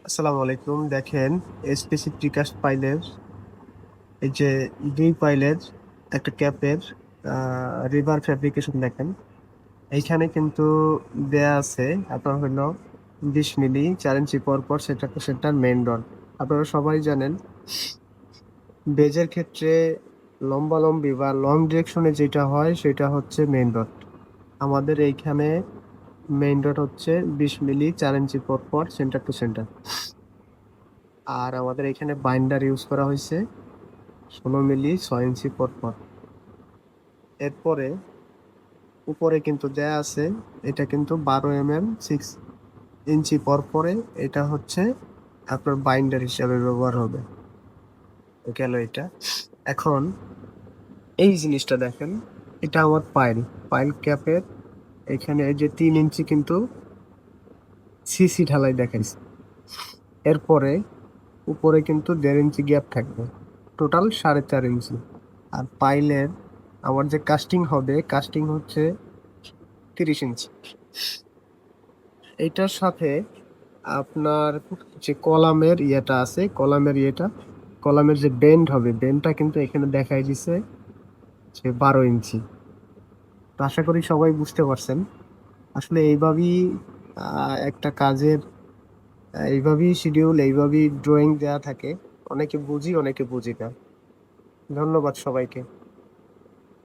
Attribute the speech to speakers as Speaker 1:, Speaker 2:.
Speaker 1: আসসালামু আলাইকুম। দেখেন, এসপিসি প্রিকাস্ট পাইলের এই যে দুই পাইলের একটা ক্যাপের রিভার ফ্যাব্রিকেশন দেখেন। এইখানে কিন্তু দেয়া আছে আপনার হলো 20 মিলি 4 ইঞ্চি পর পর সেটার মেইন রড। আপনারা সবাই জানেন বেজের ক্ষেত্রে লম্বা লম্বি বা লং ডিরেকশনে যেটা হয় সেটা হচ্ছে মেইন রড। আমাদের এইখানে মেইন রড হচ্ছে 20 মিলি 4 ইঞ্চি পর পর সেন্টার টু সেন্টার। আর আমাদের এখানে বাইন্ডার ইউজ করা হয়েছে 16 মিলি 6 ইঞ্চি পর পর। এরপরে উপরে কিন্তু দেয়া আছে, এটা কিন্তু 12 mm 6 ইঞ্চি পর পরে। এটা হচ্ছে আপনার বাইন্ডার হিসাবে ব্যবহার হবে। গেল এটা। এখন এই জিনিসটা দেখেন, এটা আমার পাইল পাইল ক্যাপের এখানে এই যে 3 ইঞ্চি কিন্তু সিসি ঢালাই দেখাইছে। এরপরে উপরে কিন্তু 1.5 ইঞ্চি গ্যাপ থাকবে, টোটাল 4.5 ইঞ্চি। আর পাইলের আমার যে কাস্টিং হবে, কাস্টিং হচ্ছে 30 ইঞ্চি। এইটার সাথে আপনার যে কলামের ইয়েটা আছে, কলামের যে বেন্ড হবে, বেন্ডটা কিন্তু এখানে দেখাই দিছে যে 12 ইঞ্চি। তো আশা করি সবাই বুঝতে পারছেন। আসলে এইভাবেই একটা কাজের এইভাবেই শিডিউল, এইভাবেই ড্রয়িং দেয়া থাকে। অনেকে বুঝি, অনেকে বুঝি না। ধন্যবাদ সবাইকে।